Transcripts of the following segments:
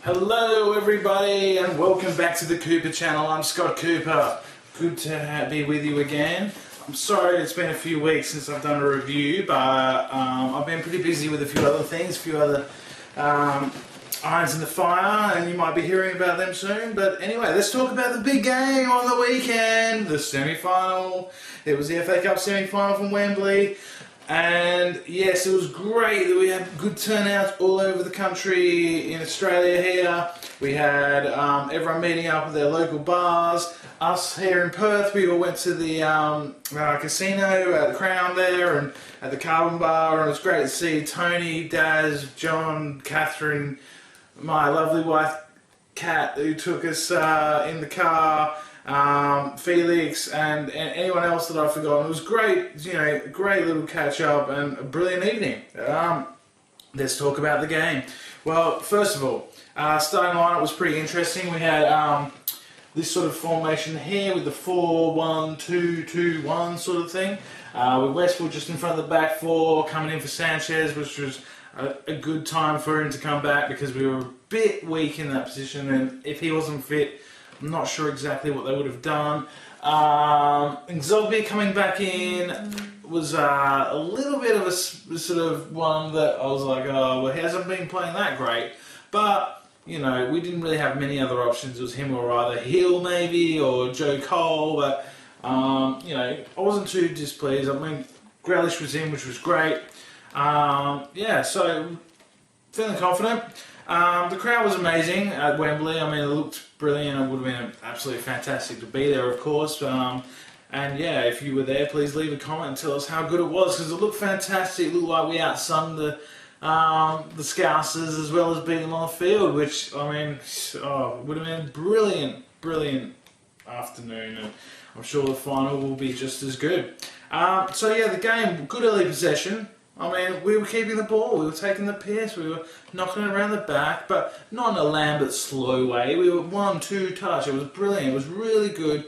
Hello everybody and welcome back to the Cooper channel. I'm Scott Cooper. Good to be with you again. I'm sorry it's been a few weeks since I've done a review, but I've been pretty busy with a few other things, a few other irons in the fire, and you might be hearing about them soon. But anyway, let's talk about the big game on the weekend, the semi-final. It was the FA Cup semi-final from Wembley. And yes, it was great that we had good turnouts all over the country. In Australia here, we had everyone meeting up at their local bars. Us here in Perth, we all went to the casino at the Crown there and at the Carbon Bar, and it was great to see Tony, Daz, John, Catherine, my lovely wife Kat, who took us in the car, Felix, and anyone else that I've forgotten. It was great, you know, great little catch up and a brilliant evening. Let's talk about the game. Well, first of all, starting lineup was pretty interesting. We had this sort of formation here with the 4-1-2-2-1 sort of thing, with Westwood just in front of the back four, coming in for Sanchez, which was a good time for him to come back because we were a bit weak in that position, and if he wasn't fit, I'm not sure exactly what they would have done. And Zogby coming back in was a little bit of a sort of one that I was like, oh, well, he hasn't been playing that great. But, you know, we didn't really have many other options. It was him or either Hill maybe or Joe Cole. But, you know, I wasn't too displeased. I mean, Grealish was in, which was great. Yeah, so feeling confident. The crowd was amazing at Wembley. I mean, it looked brilliant. It would have been absolutely fantastic to be there, of course. And yeah, if you were there, please leave a comment and tell us how good it was, because it looked fantastic. It looked like we outsung the Scousers as well as beating them on the field, which, I mean, would have been a brilliant, brilliant afternoon. And I'm sure the final will be just as good. So yeah, the game, good early possession. I mean, we were keeping the ball, we were taking the piss, we were knocking it around the back, but not in a Lambert slow way. We were 1-2 touch. It was brilliant. It was really good.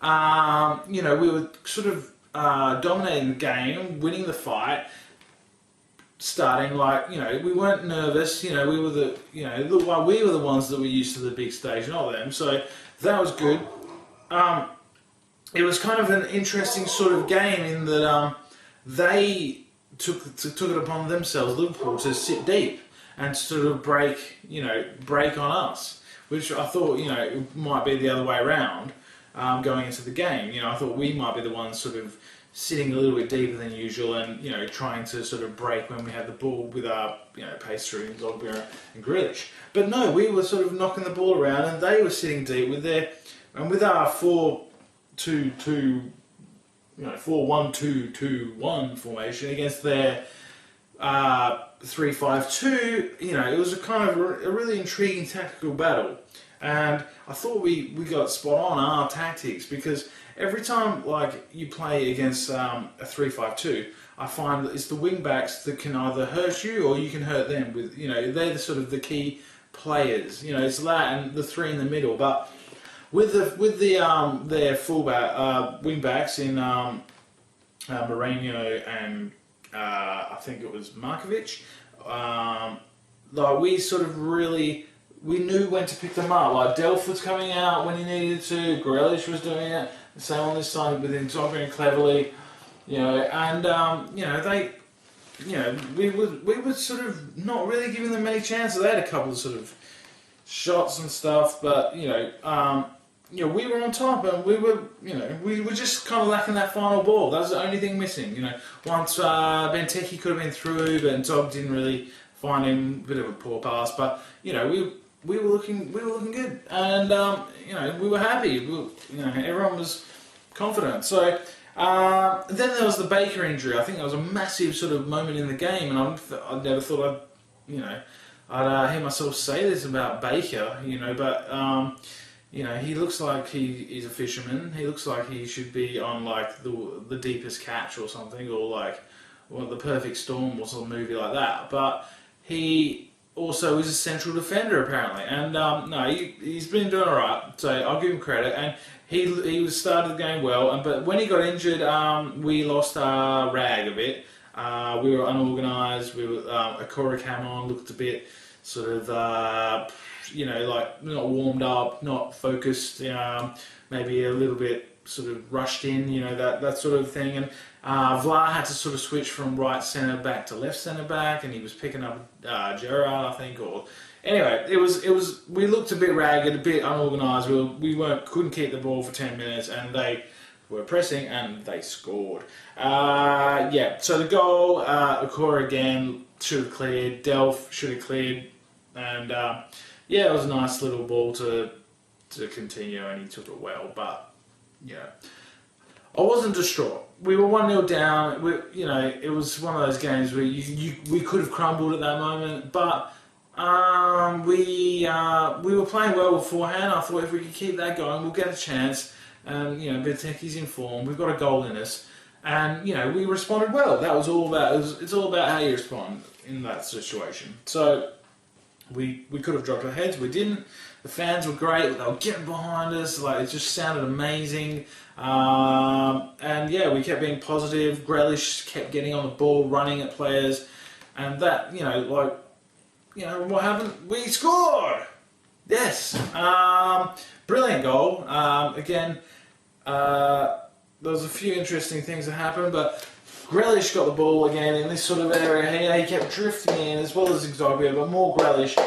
You know, we were sort of dominating the game, winning the fight, starting like, you know, we weren't nervous. You know, we were the, you know, we were the ones that were used to the big stage, not them. So that was good. It was kind of an interesting sort of game in that they took it upon themselves, Liverpool, to sit deep and sort of break on us, which I thought, you know, it might be the other way around going into the game. You know, I thought we might be the ones sort of sitting a little bit deeper than usual and, you know, trying to sort of break when we had the ball with our, you know, pace through Zogby and Grealish. But no, we were sort of knocking the ball around and they were sitting deep with our 4-2-2. You know, 4-1-2-2-1 formation against their 3-5-2. You know, it was a kind of a really intriguing tactical battle, and I thought we got spot on our tactics, because every time like you play against a 3-5-2, I find that it's the wing backs that can either hurt you or you can hurt them. With, you know, they're the sort of the key players. You know, it's that and the three in the middle, but with their fullback wing backs in Mourinho and I think it was Markovic, like we sort of we knew when to pick them up. Like Delph was coming out when he needed to, Grealish was doing it, the same on this side with him talking cleverly, you know, and you know, they, you know, we were sort of not really giving them many chances. They had a couple of sort of shots and stuff, but you know, we were on top, and we were just kind of lacking that final ball. That was the only thing missing. You know, once Benteke could have been through, but Dog didn't really find him. A bit of a poor pass, but you know, we were looking good, and you know, we were happy. You know, everyone was confident. So then there was the Baker injury. I think that was a massive sort of moment in the game, and I never thought I'd hear myself say this about Baker. You know, but you know, he looks like he's a fisherman. He looks like he should be on like the deepest catch or something, or like the Perfect Storm or some movie like that. But he also is a central defender apparently, and no, he's been doing alright. So I'll give him credit. And he started the game well, but when he got injured, we lost our rag a bit. We were unorganised. Akora came on, looked a bit sort of, you know, like not warmed up, not focused, maybe a little bit sort of rushed in, you know, that sort of thing. And Vlaar had to sort of switch from right centre back to left centre back, and he was picking up Gerrard, I think, or anyway, it was. We looked a bit ragged, a bit unorganised. We couldn't keep the ball for 10 minutes, and they were pressing, and they scored. Yeah, so the goal, Okora again should have cleared, Delph should have cleared, and yeah, it was a nice little ball to continue, and he took it well. But yeah, I wasn't distraught. We were 1-0 down. You know, it was one of those games where we could have crumbled at that moment, but we were playing well beforehand. I thought if we could keep that going, we'll get a chance. And you know, Benteke's in form. We've got a goal in us, and you know, we responded well. That was all about. It's all about how you respond in that situation. So we could have dropped our heads. We didn't. The fans were great. They were getting behind us. Like, it just sounded amazing. And yeah, we kept being positive. Grealish kept getting on the ball, running at players, and that, you know, like, you know, what happened? We scored. Yes. Brilliant goal. Again, there was a few interesting things that happened, but Grealish got the ball again in this sort of area here. He kept drifting in, as well as Exogbia, but more Grealish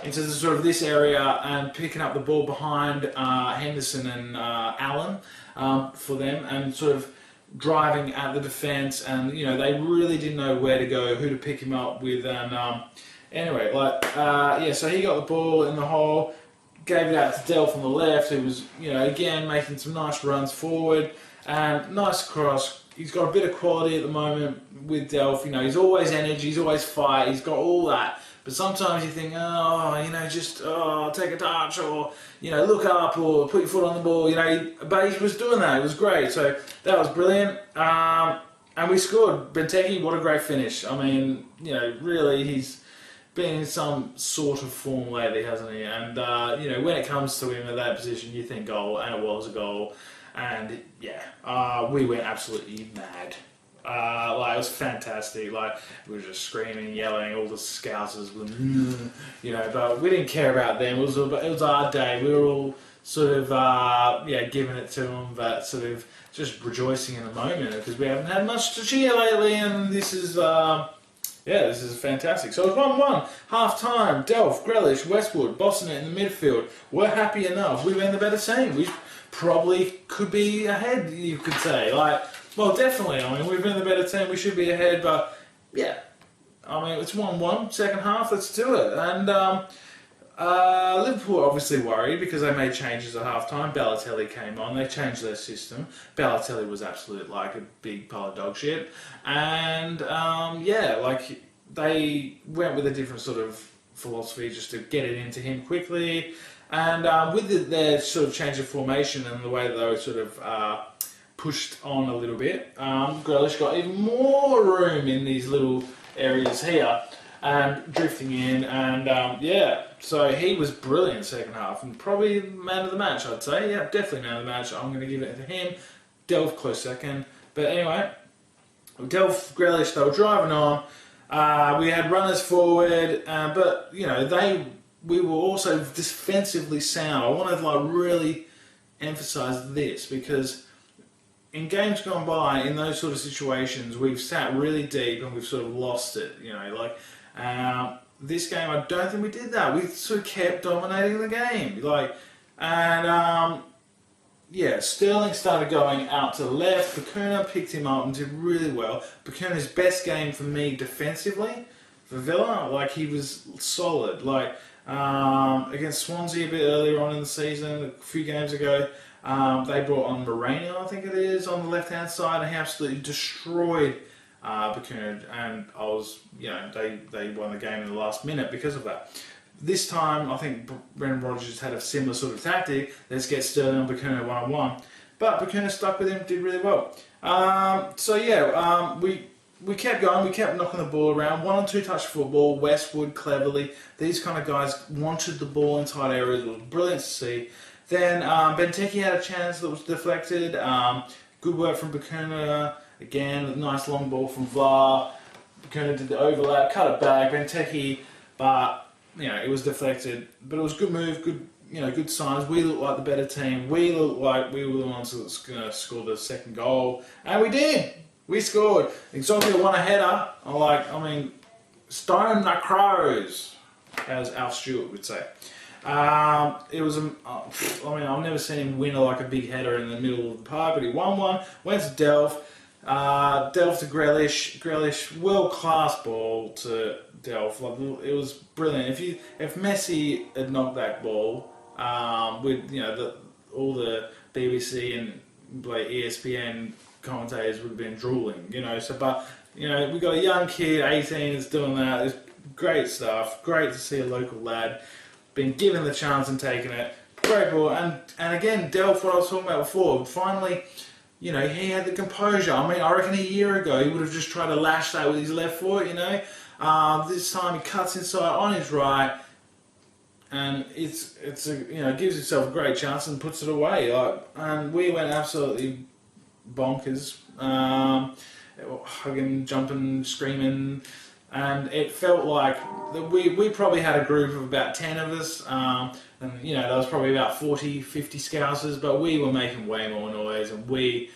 into the sort of this area and picking up the ball behind Henderson and Allen for them, and sort of driving at the defence. And you know, they really didn't know where to go, who to pick him up with. And anyway, like yeah, so he got the ball in the hole, gave it out to Delph on the left, who was, you know, again making some nice runs forward, and nice cross. He's got a bit of quality at the moment with Delph. You know, he's always energy, he's always fight, he's got all that. But sometimes you think, oh, you know, just take a touch, or you know, look up, or put your foot on the ball. You know, but he was doing that. It was great. So that was brilliant. And we scored. Benteke, what a great finish. I mean, you know, really, he's been in some sort of form lately, hasn't he? And you know, when it comes to him at that position, you think goal, and it was a goal. And yeah, we went absolutely mad. Like, it was fantastic. Like, we were just screaming, yelling, all the scousers were, you know, but we didn't care about them. It was our day. We were all sort of, yeah, giving it to them, but sort of just rejoicing in the moment, because we haven't had much to cheer lately, and this is, yeah, this is fantastic. So it's 1-1, half time. Delph, Grealish, Westwood, bossing it in the midfield. We're happy enough. We were in the better team. We probably could be ahead, you could say. Like, well, definitely. I mean, we've been the better team. We should be ahead, but yeah. I mean, it's 1-1, second half. Let's do it. And Liverpool are obviously worried because they made changes at half time. Balotelli came on. They changed their system. Balotelli was absolute, like, a big pile of dog shit. And yeah, like, they went with a different sort of philosophy just to get it into him quickly. And with their sort of change of formation and the way that they were sort of pushed on a little bit, Grealish got even more room in these little areas here and drifting in, and yeah, so he was brilliant second half, and probably man of the match, I'd say. Yeah, definitely man of the match. I'm going to give it to him. Delph close second, but anyway, Delph, Grealish, they were driving on. We had runners forward, but you know, we were also defensively sound. I want to like really emphasise this, because in games gone by, in those sort of situations, we've sat really deep and we've sort of lost it. You know, like this game, I don't think we did that. We sort of kept dominating the game. Like, and yeah, Sterling started going out to the left. Bacuna picked him up and did really well. Bacuna's best game for me defensively for Villa. Like, he was solid. Like, against Swansea a bit earlier on in the season, a few games ago, they brought on Moreno, I think it is, on the left-hand side, and he absolutely destroyed Bacuna, and I was, you know, they won the game in the last minute because of that. This time, I think Brendan Rodgers had a similar sort of tactic. Let's get Sterling and Bacuna one-on-one. But Bacuna stuck with him, did really well. So yeah, we kept going, we kept knocking the ball around. 1 or 2 touch football, Westwood, cleverly. These kind of guys wanted the ball in tight areas. It was brilliant to see. Then Benteke had a chance that was deflected. Good work from Bacuna. Again, a nice long ball from Vlaar. Bacuna did the overlap, cut it back. Benteke, but it was deflected, but it was a good move, good signs. We looked like the better team. We looked like we were the ones that was going to score the second goal, and we did. We scored. Exotica won a header. Stone the Crows, as Al Stewart would say. It was, I've never seen him win like a big header in the middle of the park, but he won one. Went to Delph. Delph to Grealish. Grealish, world-class ball to Delph. It was brilliant. If Messi had knocked that ball, with all the BBC and ESPN commentators would have been drooling. We got a young kid, 18, that's doing that. It's great stuff. Great to see a local lad been given the chance and taking it. Great ball. And again, Delph, what I was talking about before, finally, he had the composure. I reckon a year ago he would have just tried to lash that with his left foot, This time he cuts inside on his right, and it gives himself a great chance and puts it away. And we went absolutely bonkers, hugging, jumping, screaming, and it felt like we probably had a group of about 10 of us, and there was probably about 40, 50 Scousers, but we were making way more noise, and it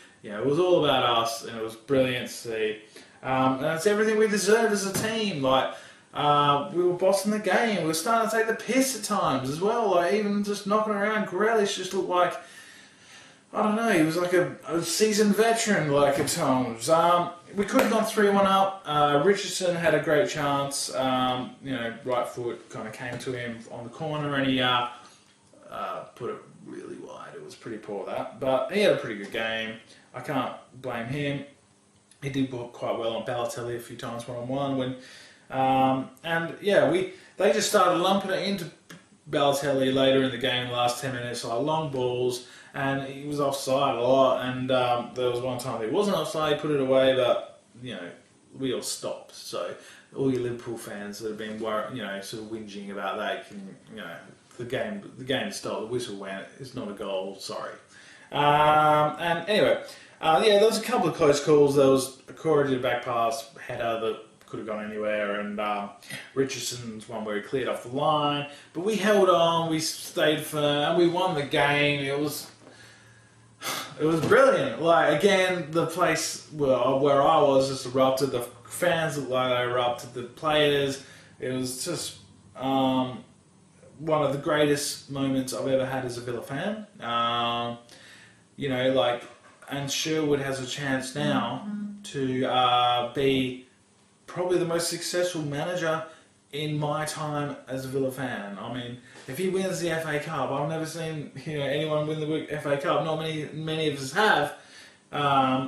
was all about us, and it was brilliant to see. And it's everything we deserved as a team. We were bossing the game. We were starting to take the piss at times as well. Even just knocking around, Grealish just looked like, I don't know, he was like a seasoned veteran, at times. We could have gone 3-1 up. Richardson had a great chance. Right foot kind of came to him on the corner, and he put it really wide. It was pretty poor, that. But he had a pretty good game. I can't blame him. He did quite well on Balotelli a few times one-on-one. They just started lumping it into Balotelli later in the game, the last 10 minutes, long balls, and he was offside a lot, and there was one time he wasn't offside, he put it away, but, we all stopped. So all you Liverpool fans that have been sort of whinging about that, the game stopped, the whistle went, it's not a goal, sorry. And anyway, there was a couple of close calls. There was a Cora did a back pass header that could have gone anywhere, and Richardson's one where he cleared off the line. But we held on, we stayed firm, and we won the game. It was brilliant. Again, the place where I was just erupted. The fans looked like they erupted. The players. It was just one of the greatest moments I've ever had as a Villa fan. And Sherwood has a chance now to be probably the most successful manager in my time as a Villa fan. If he wins the FA Cup, I've never seen anyone win the FA Cup. Not many of us have,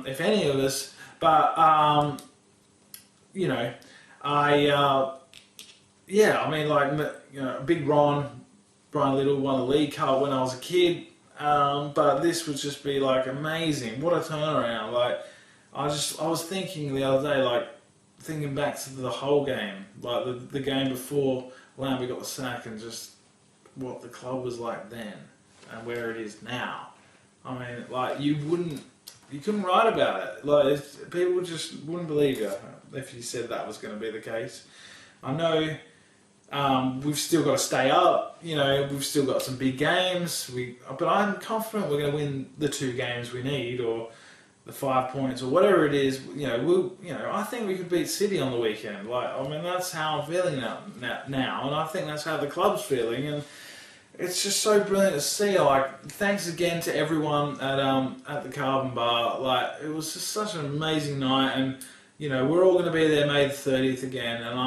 if any of us. But Big Brian Little won the League Cup when I was a kid. But this would just be amazing. What a turnaround. I was thinking the other day, thinking back to the whole game, the game before Lambie got the sack, and just what the club was like then and where it is now. You couldn't write about it. People just wouldn't believe you if you said that was going to be the case. I know. We've still got to stay up, we've still got some big games, but I'm confident we're going to win the 2 games we need, or the 5 points, or whatever it is. I think we could beat City on the weekend. That's how I'm feeling now, and I think that's how the club's feeling, and it's just so brilliant to see. Thanks again to everyone at the Carbon Bar. It was just such an amazing night, and we're all going to be there May the 30th again, and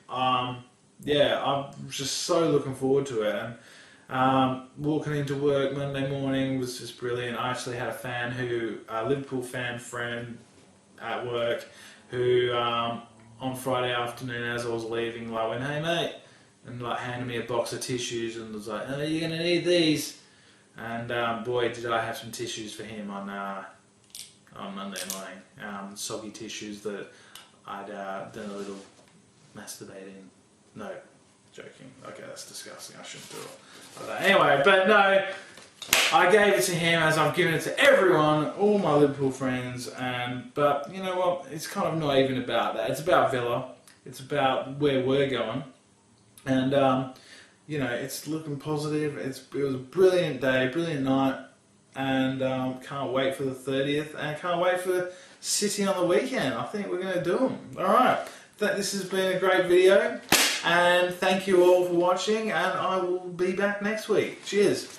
I'm just so looking forward to it. And walking into work Monday morning was just brilliant. I actually had a Liverpool fan friend at work who on Friday afternoon, as I was leaving, went, "Hey mate," and handed me a box of tissues and was like, "Oh, you're going to need these." And boy, did I have some tissues for him on Monday morning. Soggy tissues that I'd done a little masturbating. No, joking. Okay, that's disgusting. I shouldn't do it. But anyway, but no, I gave it to him as I've given it to everyone, all my Liverpool friends. But you know what? It's kind of not even about that. It's about Villa. It's about where we're going. And you know, it's looking positive. It was a brilliant day, brilliant night, and can't wait for the 30th, and can't wait for City on the weekend. I think we're going to do them. All right. This has been a great video, and thank you all for watching, and I will be back next week. Cheers.